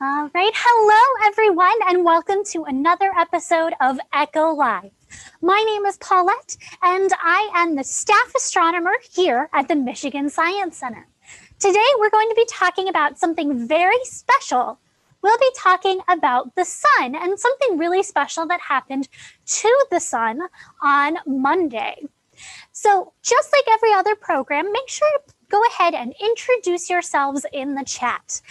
All right, hello everyone, and welcome to another episode of Echo Live. My name is Paulette, and I am the staff astronomer here at the Michigan Science Center. Today, we're going to be talking about something very special. We'll be talking about the sun and something really special that happened to the sun on Monday. So just like every other program, make sure to go ahead and introduce yourselves in the chat.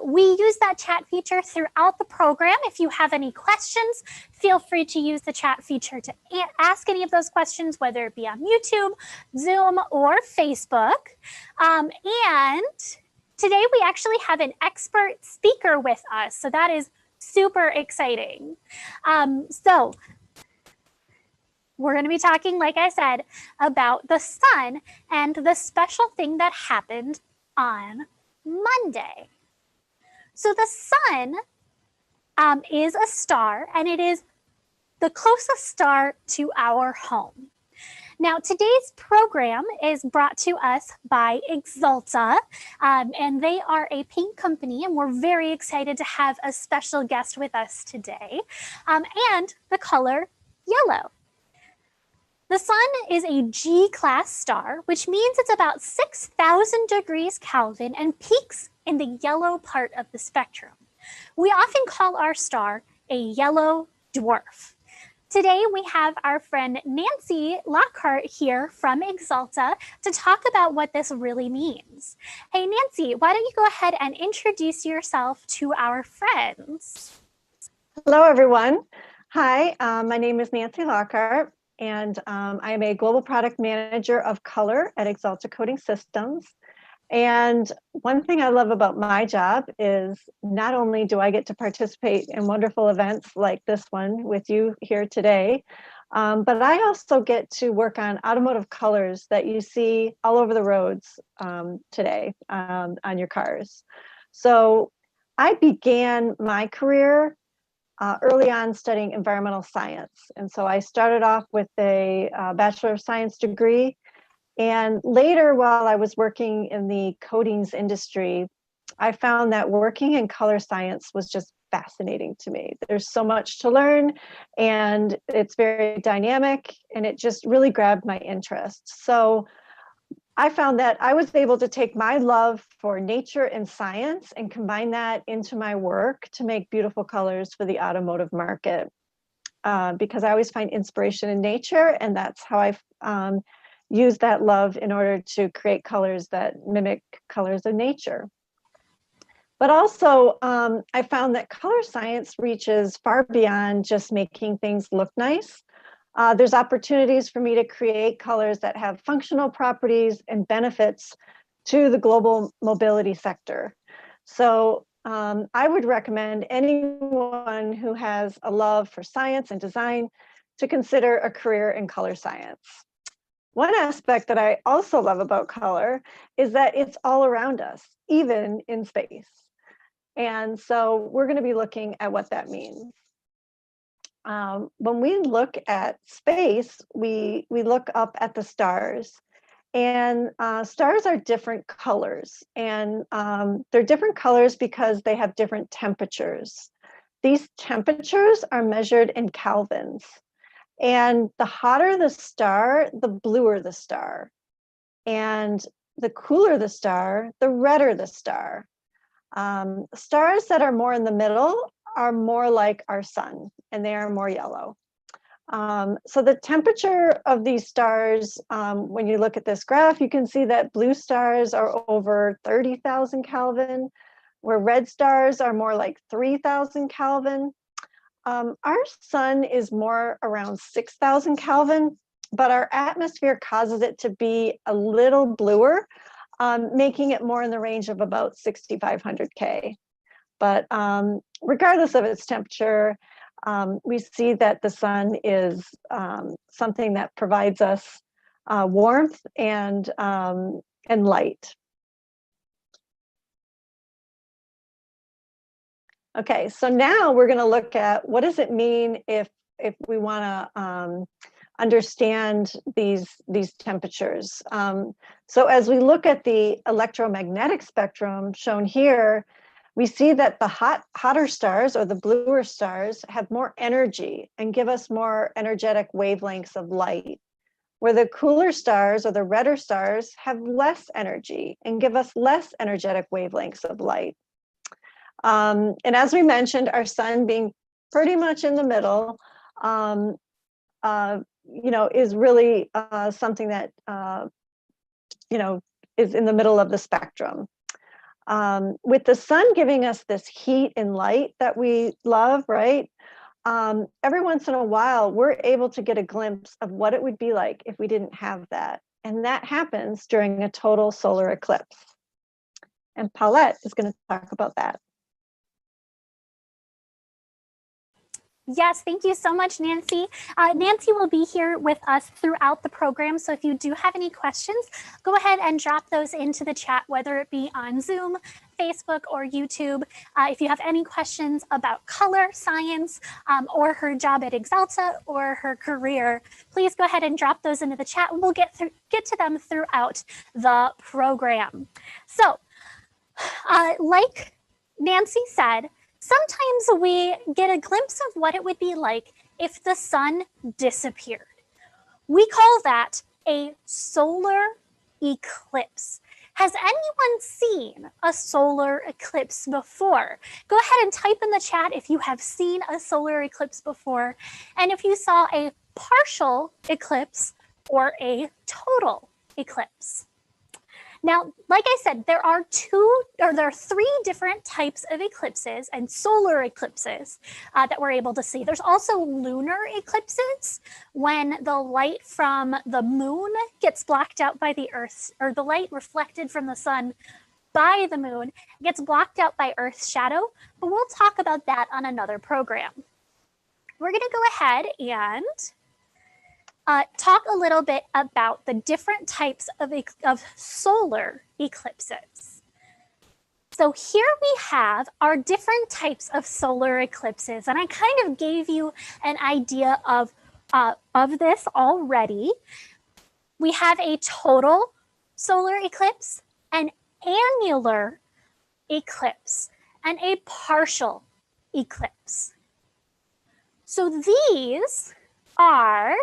We use that chat feature throughout the program. If you have any questions, feel free to use the chat feature to ask any of those questions, whether it be on YouTube, Zoom, or Facebook. And today we actually have an expert speaker with us, so that is super exciting. We're going to be talking, like I said, about the sun and the special thing that happened on Monday. So the sun is a star, and it is the closest star to our home. Now, today's program is brought to us by Axalta, and they are a paint company, and we're very excited to have a special guest with us today, and the color yellow. The sun is a G-class star, which means it's about 6,000 degrees Kelvin and peaks in the yellow part of the spectrum. We often call our star a yellow dwarf. Today, we have our friend Nancy Lockhart here from Axalta to talk about what this really means. Hey, Nancy, why don't you go ahead and introduce yourself to our friends? Hello, everyone. Hi, my name is Nancy Lockhart, and I am a global product manager of color at Axalta Coating Systems. And one thing I love about my job is not only do I get to participate in wonderful events like this one with you here today, but I also get to work on automotive colors that you see all over the roads today on your cars. So I began my career early on studying environmental science. And so I started off with a Bachelor of Science degree. And later, while I was working in the coatings industry, I found that working in color science was just fascinating to me. There's so much to learn, and it's very dynamic, and it just really grabbed my interest. So I found that I was able to take my love for nature and science and combine that into my work to make beautiful colors for the automotive market, because I always find inspiration in nature, and that's how I use that love in order to create colors that mimic colors of nature. But also, I found that color science reaches far beyond just making things look nice. There's opportunities for me to create colors that have functional properties and benefits to the global mobility sector. So I would recommend anyone who has a love for science and design to consider a career in color science. One aspect that I also love about color is that it's all around us, even in space. And so we're going to be looking at what that means. When we look at space, we look up at the stars, and stars are different colors, and they're different colors because they have different temperatures. These temperatures are measured in kelvins, and the hotter the star, the bluer the star, and the cooler the star, the redder the star. Stars that are more in the middle are more like our sun, and they are more yellow. So the temperature of these stars, when you look at this graph, you can see that blue stars are over 30,000 Kelvin, where red stars are more like 3,000 Kelvin. Our sun is more around 6,000 Kelvin, but our atmosphere causes it to be a little bluer, making it more in the range of about 6,500 K. But regardless of its temperature, we see that the sun is something that provides us warmth and light. Okay, so now we're going to look at what does it mean if we want to understand these temperatures. So as we look at the electromagnetic spectrum shown here, We see that the hotter stars or the bluer stars have more energy and give us more energetic wavelengths of light, where the cooler stars or the redder stars have less energy and give us less energetic wavelengths of light. And as we mentioned, our sun being pretty much in the middle, is really something that, is in the middle of the spectrum. With the sun giving us this heat and light that we love, right? Every once in a while, we're able to get a glimpse of what it would be like if we didn't have that. And that happens during a total solar eclipse. And Paulette is going to talk about that. Yes, thank you so much, Nancy. Nancy will be here with us throughout the program. So if you do have any questions, go ahead and drop those into the chat, whether it be on Zoom, Facebook, or YouTube. If you have any questions about color, science, or her job at Axalta or her career, please go ahead and drop those into the chat. We'll get to them throughout the program. So, like Nancy said, sometimes we get a glimpse of what it would be like if the sun disappeared. We call that a solar eclipse. Has anyone seen a solar eclipse before? Go ahead and type in the chat if you have seen a solar eclipse before, and if you saw a partial eclipse or a total eclipse. Now, like I said, there are three different types of eclipses and solar eclipses that we're able to see. There's also lunar eclipses, when the light from the moon gets blocked out by the Earth, or the light reflected from the sun by the moon gets blocked out by Earth's shadow, but we'll talk about that on another program. We're going to go ahead and talk a little bit about the different types of solar eclipses. So here we have our different types of solar eclipses, and I kind of gave you an idea of this already. We have a total solar eclipse, an annular eclipse, and a partial eclipse. So these are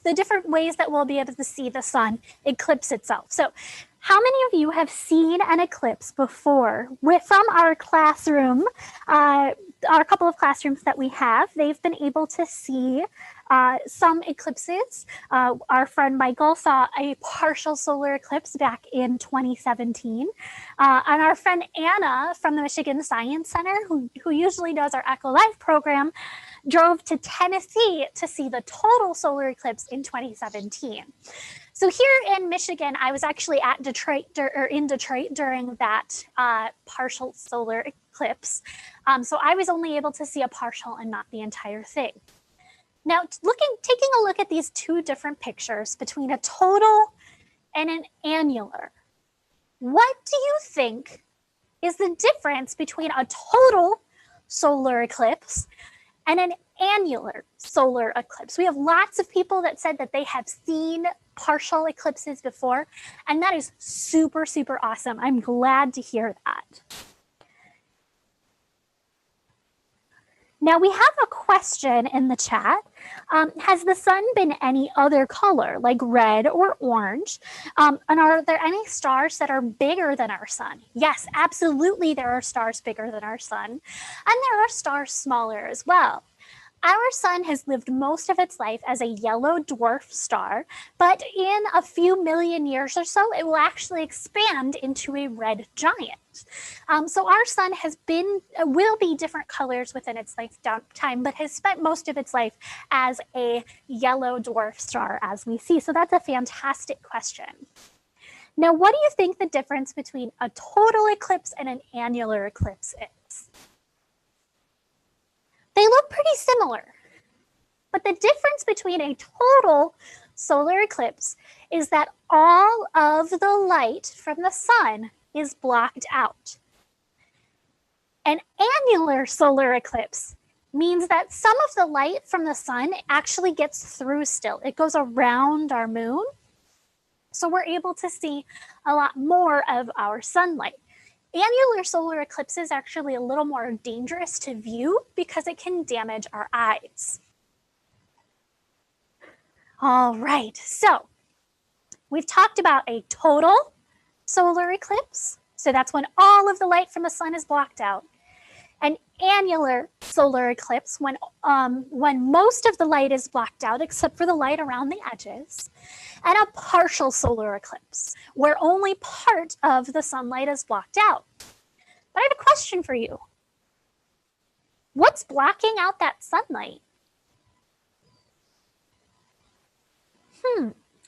the different ways that we'll be able to see the sun eclipse itself. So how many of you have seen an eclipse before? From our classroom, our couple of classrooms that we have, they've been able to see some eclipses. Our friend Michael saw a partial solar eclipse back in 2017. And our friend Anna from the Michigan Science Center, who usually does our Echo Live program, drove to Tennessee to see the total solar eclipse in 2017. So here in Michigan, I was actually at Detroit during that partial solar eclipse. So I was only able to see a partial and not the entire thing. Now, taking a look at these two different pictures between a total and an annular, what do you think is the difference between a total solar eclipse and an annular solar eclipse? We have lots of people that said that they have seen partial eclipses before, and that is super, super awesome. I'm glad to hear that. Now we have a question in the chat. Has the sun been any other color, like red or orange? And are there any stars that are bigger than our sun? Yes, absolutely there are stars bigger than our sun. And there are stars smaller as well. Our sun has lived most of its life as a yellow dwarf star, but in a few million years or so, it will actually expand into a red giant. So our sun will be different colors within its lifetime, but has spent most of its life as a yellow dwarf star, as we see. So that's a fantastic question. Now, what do you think the difference between a total eclipse and an annular eclipse is? They look pretty similar, but the difference between a total solar eclipse is that all of the light from the sun is blocked out. An annular solar eclipse means that some of the light from the sun actually gets through still. It goes around our moon, So we're able to see a lot more of our sunlight. Annular solar eclipse is actually a little more dangerous to view because it can damage our eyes. All right, so we've talked about a total solar eclipse. So that's when all of the light from the sun is blocked out. An annular solar eclipse when most of the light is blocked out except for the light around the edges. And a partial solar eclipse where only part of the sunlight is blocked out. But I have a question for you. What's blocking out that sunlight?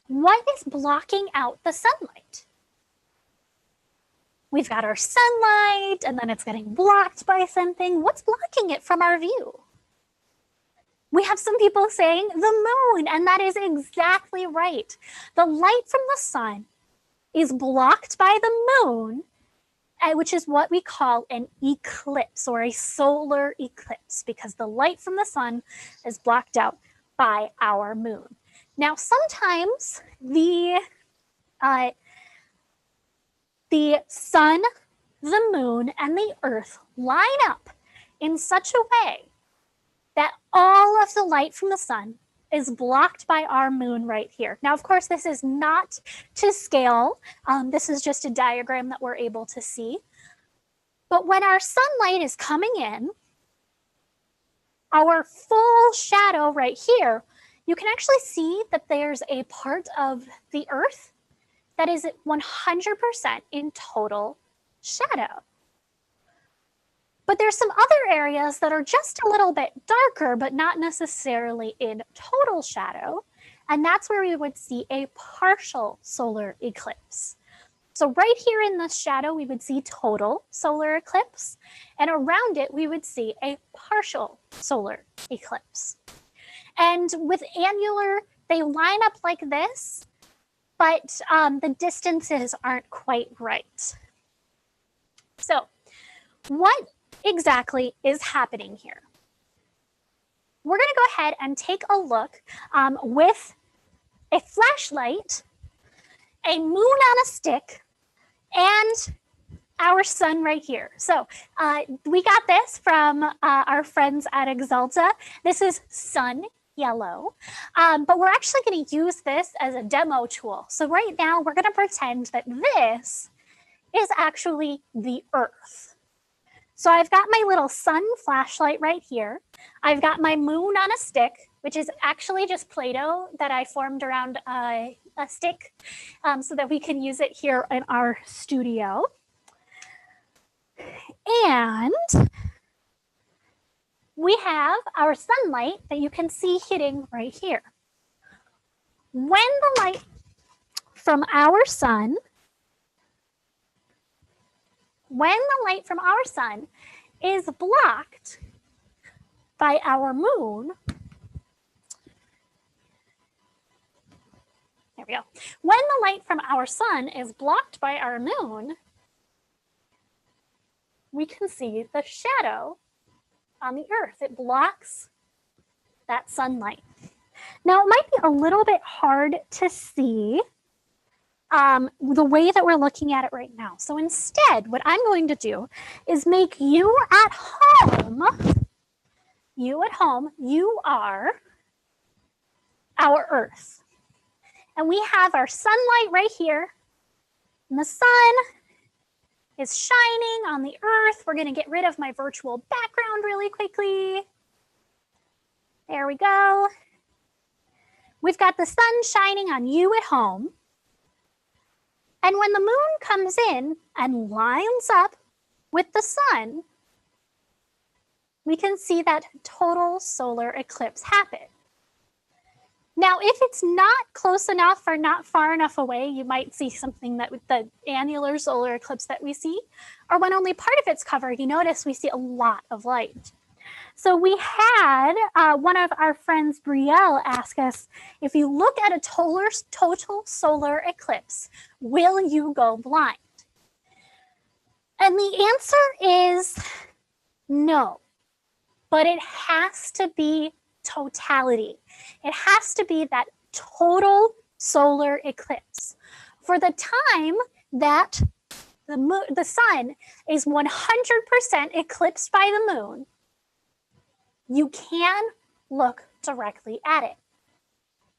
What is blocking out the sunlight? We've got our sunlight, and then it's getting blocked by something. What's blocking it from our view? We have some people saying the moon, and that is exactly right. The light from the sun is blocked by the moon, which is what we call an eclipse or a solar eclipse, because the light from the sun is blocked out by our moon. Now, sometimes the sun, the moon, and the earth line up in such a way that all of the light from the sun is blocked by our moon right here. Now, of course, this is not to scale. This is just a diagram that we're able to see. But when our sunlight is coming in, our full shadow right here, you can actually see that there's a part of the earth that is 100% in total shadow. But there's some other areas that are just a little bit darker, but not necessarily in total shadow. And that's where we would see a partial solar eclipse. So right here in the shadow, we would see total solar eclipse. And around it, we would see a partial solar eclipse. And with annular, they line up like this, but the distances aren't quite right. So what exactly is happening here? We're going to go ahead and take a look with a flashlight, a moon on a stick, and our sun right here. So we got this from our friends at Axalta. This is sun yellow, but we're actually going to use this as a demo tool. So right now we're going to pretend that this is actually the earth. So I've got my little sun flashlight right here. I've got my moon on a stick, which is actually just Play-Doh that I formed around a stick so that we can use it here in our studio. And we have our sunlight that you can see hitting right here. When the light from our sun is blocked by our moon, there we go. When the light from our sun is blocked by our moon, we can see the shadow on the earth. It blocks that sunlight. Now, it might be a little bit hard to see the way that we're looking at it right now. So instead, what I'm going to do is make you at home, you are our earth. And we have our sunlight right here. And the sun is shining on the earth. We're going to get rid of my virtual background really quickly. There we go. We've got the sun shining on you at home. And when the moon comes in and lines up with the sun, we can see that total solar eclipse happen. Now, if it's not close enough or not far enough away, you might see something that with the annular solar eclipse that we see, or when only part of it's covered, you notice we see a lot of light. So we had one of our friends, Brielle, ask us, if you look at a total solar eclipse, will you go blind? And the answer is no, but it has to be totality. It has to be that total solar eclipse. For the time that the sun is 100% eclipsed by the moon, you can look directly at it.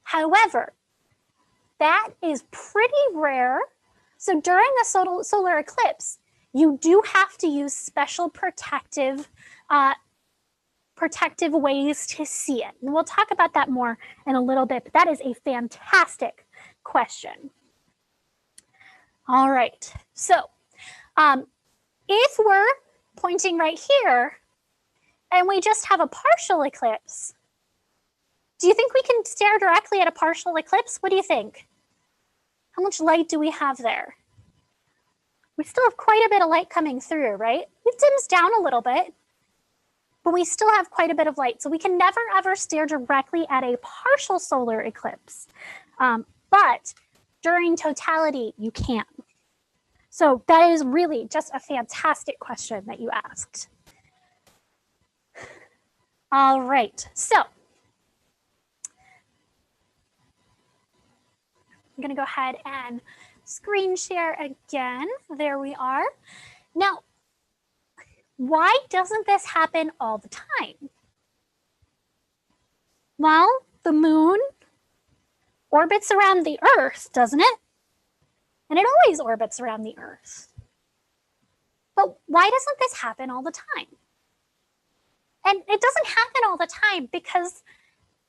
However, that is pretty rare. So during a solar eclipse, you do have to use special protective ways to see it. And we'll talk about that more in a little bit, but that is a fantastic question. All right, so if we're pointing right here and we just have a partial eclipse, do you think we can stare directly at a partial eclipse? What do you think? How much light do we have there? We still have quite a bit of light coming through, right? It dims down a little bit, but we still have quite a bit of light. So we can never ever stare directly at a partial solar eclipse. But during totality, you can. So that is really just a fantastic question that you asked. All right, so I'm going to go ahead and screen share again. There we are. Now, why doesn't this happen all the time? Well, the moon orbits around the Earth, doesn't it? And it always orbits around the Earth. But why doesn't this happen all the time? And it doesn't happen all the time because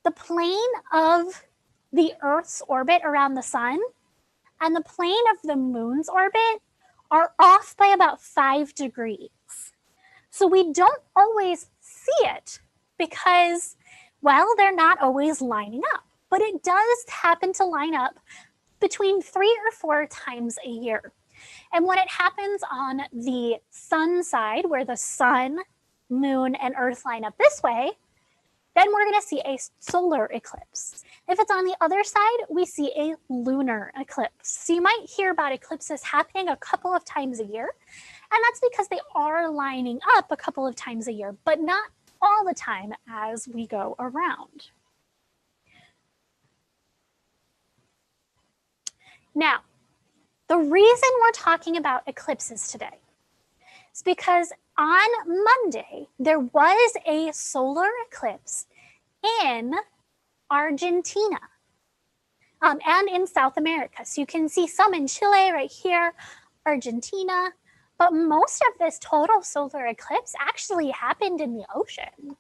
the plane of the Earth's orbit around the sun and the plane of the moon's orbit are off by about 5 degrees. So we don't always see it because, well, they're not always lining up. But it does happen to line up between 3 or 4 times a year. And when it happens on the sun side, where the sun, moon, and Earth line up this way, then we're going to see a solar eclipse. If it's on the other side, we see a lunar eclipse. So you might hear about eclipses happening a couple of times a year, and that's because they are lining up a couple of times a year, but not all the time as we go around. Now, the reason we're talking about eclipses today is because on Monday, there was a solar eclipse in Argentina and in South America. So you can see some in Chile right here, Argentina, but most of this total solar eclipse actually happened in the ocean.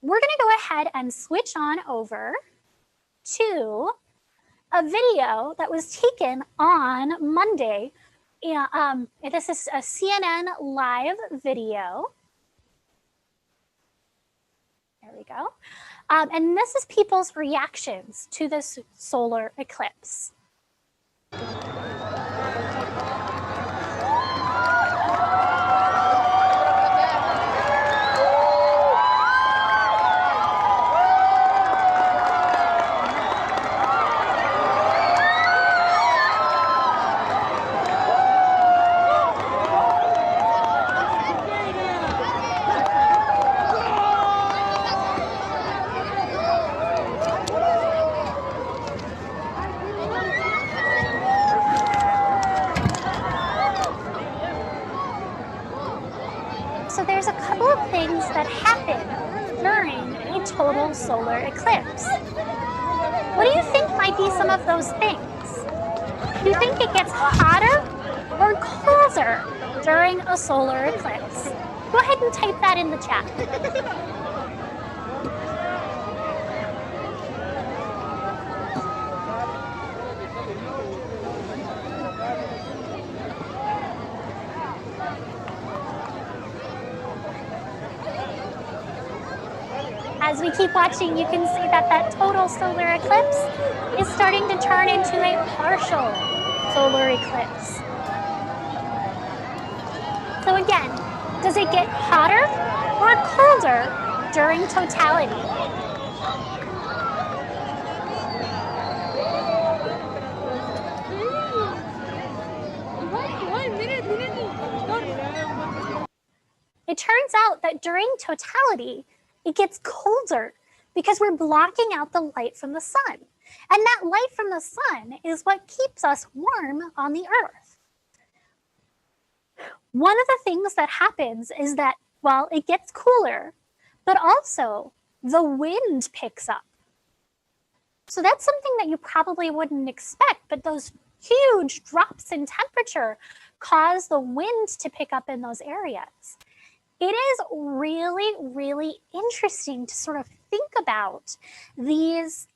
We're going to go ahead and switch on over to a video that was taken on Monday. This is a CNN live video. There we go. And this is people's reactions to this solar eclipse. There's a couple of things that happen during a total solar eclipse. What do you think might be some of those things? Do you think it gets hotter or colder during a solar eclipse? Go ahead and type that in the chat. As we keep watching, you can see that that total solar eclipse is starting to turn into a partial solar eclipse. So again, does it get hotter or colder during totality? It turns out that during totality, it gets colder because we're blocking out the light from the sun. And that light from the sun is what keeps us warm on the earth. One of the things that happens is that, well, it gets cooler, but also the wind picks up. So that's something that you probably wouldn't expect, but those huge drops in temperature cause the wind to pick up in those areas. It is really, really interesting to sort of think about these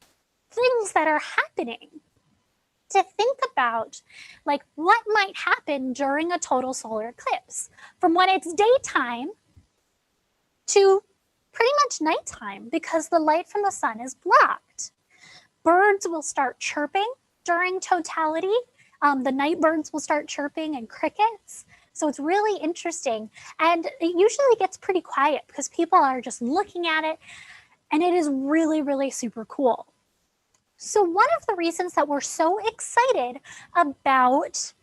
things that are happening, to think about like what might happen during a total solar eclipse from when it's daytime to pretty much nighttime, because the light from the sun is blocked. Birds will start chirping during totality. The night birds will start chirping, and crickets. So it's really interesting. And it usually gets pretty quiet because people are just looking at it. And it is really, really super cool. So one of the reasons that we're so excited about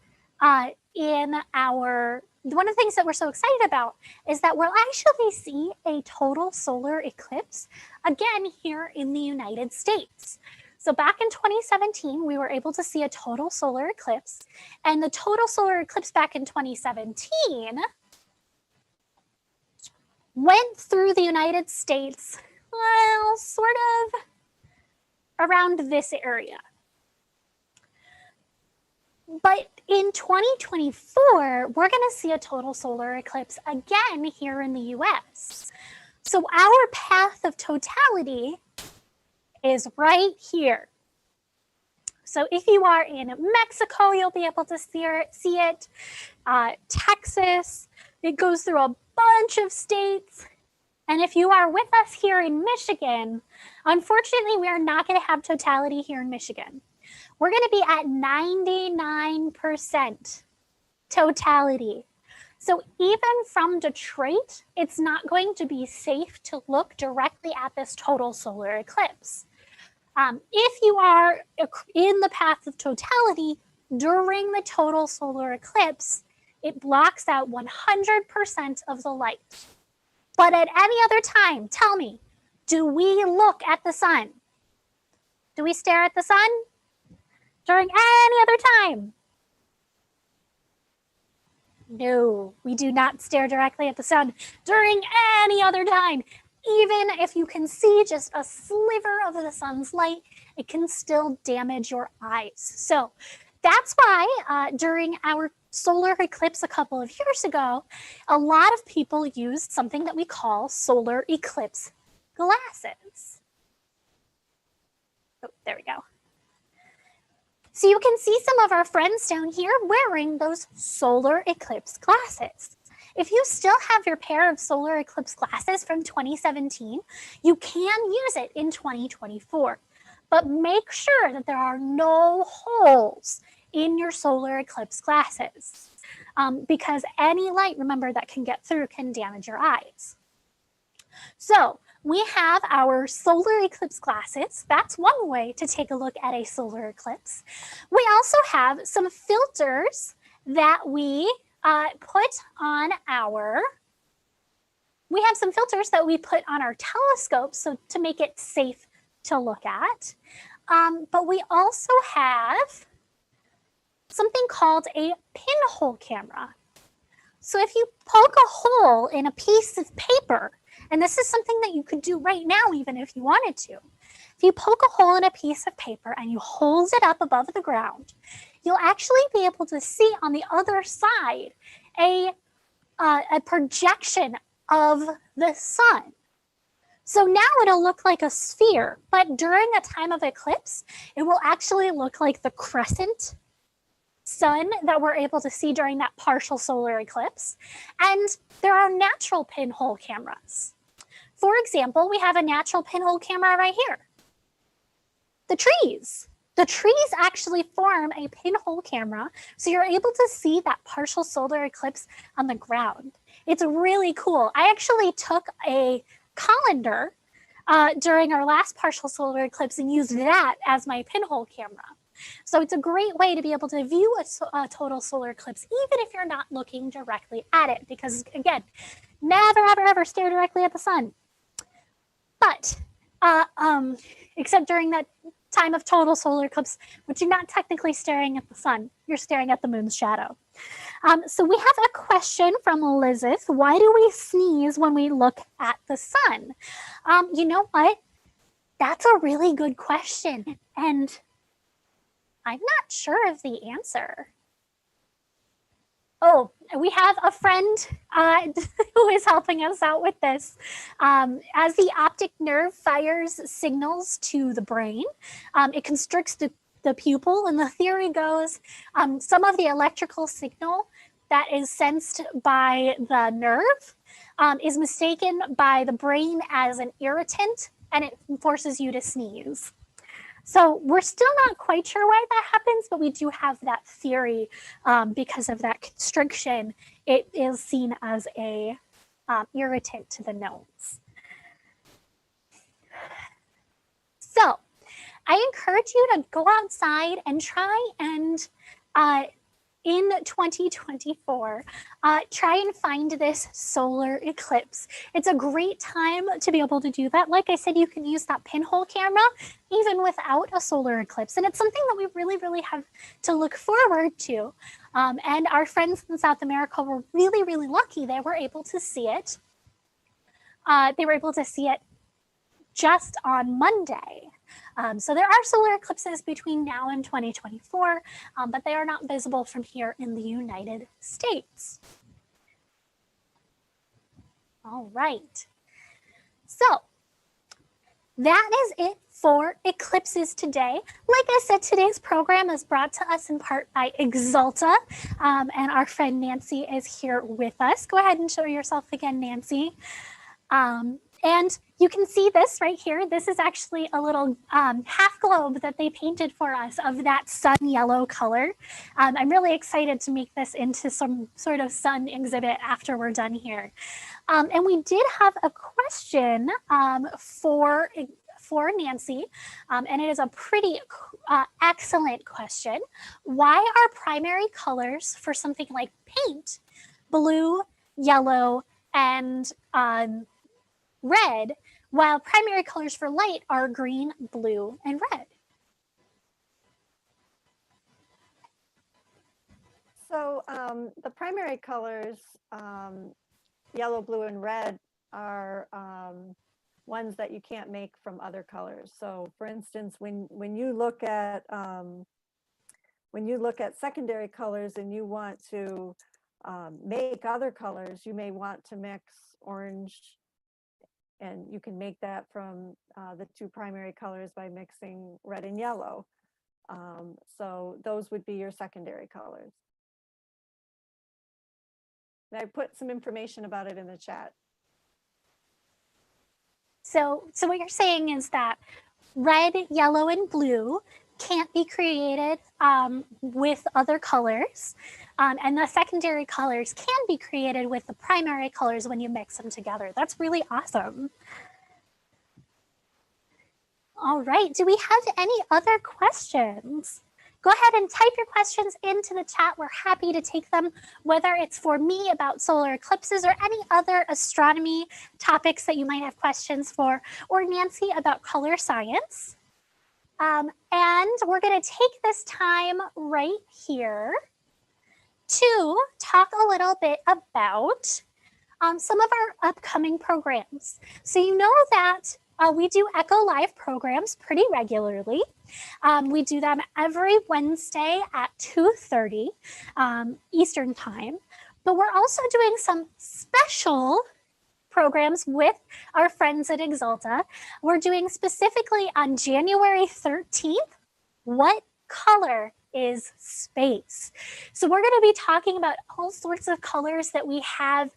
one of the things that we're so excited about is that we'll actually see a total solar eclipse again here in the United States. So back in 2017, we were able to see a total solar eclipse, and the total solar eclipse back in 2017 went through the United States, well, sort of around this area. But in 2024, we're going to see a total solar eclipse again here in the US. So our path of totality is right here. So if you are in Mexico, you'll be able to see it. Texas, it goes through a bunch of states. And if you are with us here in Michigan, unfortunately, we are not going to have totality here in Michigan. We're going to be at 99% totality. So even from Detroit, it's not going to be safe to look directly at this total solar eclipse. If you are in the path of totality during the total solar eclipse, it blocks out 100% of the light. But at any other time, tell me, do we look at the sun? Do we stare at the sun during any other time? No, we do not stare directly at the sun during any other time. Even if you can see just a sliver of the sun's light, it can still damage your eyes. So that's why during our solar eclipse a couple of years ago, a lot of people used something that we call solar eclipse glasses. Oh, there we go. So you can see some of our friends down here wearing those solar eclipse glasses. If you still have your pair of solar eclipse glasses from 2017, you can use it in 2024. But make sure that there are no holes in your solar eclipse glasses, because any light, remember, that can get through can damage your eyes. So we have our solar eclipse glasses. That's one way to take a look at a solar eclipse. We also have some filters that we put on our telescopes, so to make it safe to look at. But we also have something called a pinhole camera. So if you poke a hole in a piece of paper, and this is something that you could do right now even if you wanted to. If you poke a hole in a piece of paper and you hold it up above the ground, you'll actually be able to see on the other side a projection of the sun. So now it'll look like a sphere, but during a time of eclipse, it will actually look like the crescent sun that we're able to see during that partial solar eclipse. And there are natural pinhole cameras. For example, we have a natural pinhole camera right here. The trees actually form a pinhole camera, so you're able to see that partial solar eclipse on the ground. It's really cool. I actually took a colander during our last partial solar eclipse and used that as my pinhole camera. So it's a great way to be able to view a total solar eclipse, even if you're not looking directly at it, because again, never, ever, ever stare directly at the sun. But except during that time of total solar eclipse, which you're not technically staring at the sun, you're staring at the moon's shadow. So we have a question from Elizabeth. Why do we sneeze when we look at the sun? You know what? That's a really good question. And I'm not sure of the answer. Oh, we have a friend who is helping us out with this. As the optic nerve fires signals to the brain, it constricts the pupil, and the theory goes some of the electrical signal that is sensed by the nerve is mistaken by the brain as an irritant, and it forces you to sneeze. So we're still not quite sure why that happens, but we do have that theory because of that constriction. It is seen as a irritant to the nose. So I encourage you to go outside and try and in 2024, try and find this solar eclipse. It's a great time to be able to do that. Like I said, you can use that pinhole camera even without a solar eclipse. And it's something that we really, really have to look forward to. And our friends in South America were really, really lucky. They were able to see it. They were able to see it just on Monday. So there are solar eclipses between now and 2024, but they are not visible from here in the United States. All right. So that is it for eclipses today. Like I said, today's program is brought to us in part by Axalta, and our friend Nancy is here with us. Go ahead and show yourself again, Nancy. And you can see this right here. This is actually a little half globe that they painted for us of that sun yellow color. I'm really excited to make this into some sort of sun exhibit after we're done here. And we did have a question for Nancy, and it is a pretty excellent question. Why are primary colors for something like paint blue, yellow, and red, while primary colors for light are green, blue, and red? So the primary colors, yellow, blue, and red, are ones that you can't make from other colors. So for instance, when you look at secondary colors and you want to make other colors, you may want to mix orange, and you can make that from the two primary colors by mixing red and yellow. So those would be your secondary colors. And I put some information about it in the chat. So what you're saying is that red, yellow, and blue can't be created with other colors. And the secondary colors can be created with the primary colors when you mix them together. That's really awesome. All right, do we have any other questions? Go ahead and type your questions into the chat. We're happy to take them, whether it's for me about solar eclipses or any other astronomy topics that you might have questions for, or Nancy about color science. And we're going to take this time right here to talk a little bit about some of our upcoming programs. So you know that we do Echo Live programs pretty regularly. We do them every Wednesday at 2:30 Eastern Time. But we're also doing some special programs with our friends at Axalta. We're doing specifically on January 13th, what color is space? So we're going to be talking about all sorts of colors that we have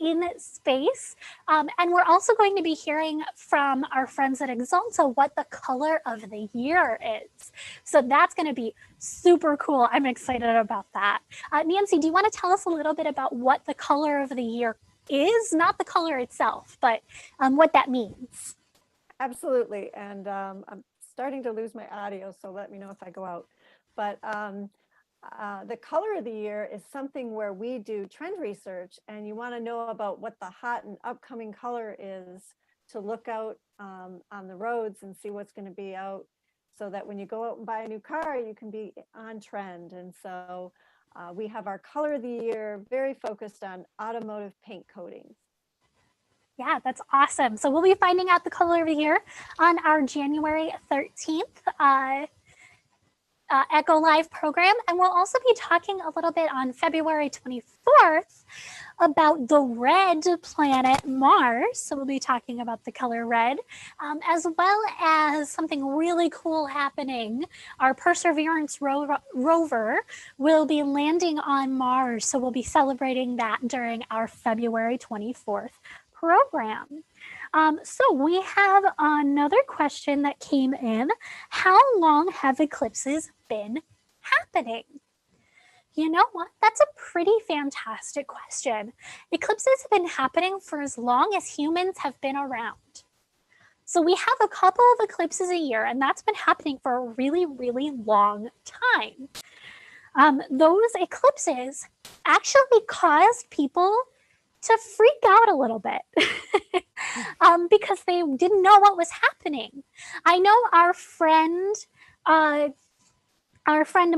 in space. And we're also going to be hearing from our friends at Axalta what the color of the year is. So that's going to be super cool. I'm excited about that. Nancy, do you want to tell us a little bit about what the color of the year is? Not the color itself, but what that means. Absolutely. And I'm starting to lose my audio, so let me know if I go out. But the color of the year is something where we do trend research, and you want to know about what the hot and upcoming color is to look out on the roads and see what's going to be out, so that when you go out and buy a new car, you can be on trend. And so we have our color of the year very focused on automotive paint coatings. Yeah, that's awesome. So we'll be finding out the color of the year on our January 13th Echo Live program. And we'll also be talking a little bit on February 24th about the red planet Mars. So we'll be talking about the color red, as well as something really cool happening. Our Perseverance rover will be landing on Mars. So we'll be celebrating that during our February 24th program. So we have another question that came in. How long have eclipses been happening? You know what? That's a pretty fantastic question. Eclipses have been happening for as long as humans have been around. So we have a couple of eclipses a year, and that's been happening for a really, really long time. Those eclipses actually caused people to freak out a little bit because they didn't know what was happening. I know our friend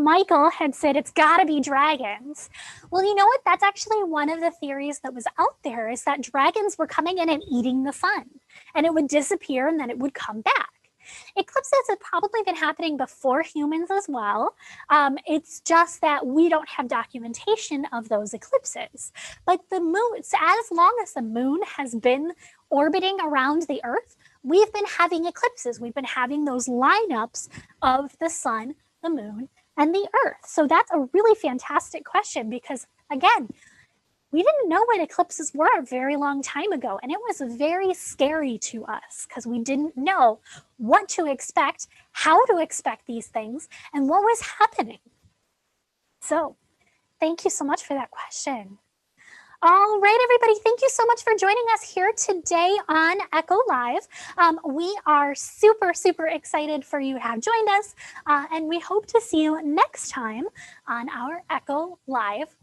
Michael had said it's got to be dragons. Well, you know what? That's actually one of the theories that was out there, is that dragons were coming in and eating the sun, and it would disappear and then it would come back. Eclipses have probably been happening before humans as well. It's just that we don't have documentation of those eclipses. But the moon, as long as the moon has been orbiting around the Earth, we've been having eclipses. We've been having those lineups of the sun, the moon, and the Earth. So that's a really fantastic question, because, again, we didn't know what eclipses were a very long time ago, and it was very scary to us because we didn't know what to expect, how to expect these things, and what was happening. So thank you so much for that question. All right, everybody, thank you so much for joining us here today on Echo Live. We are super, super excited for you to have joined us, and we hope to see you next time on our Echo Live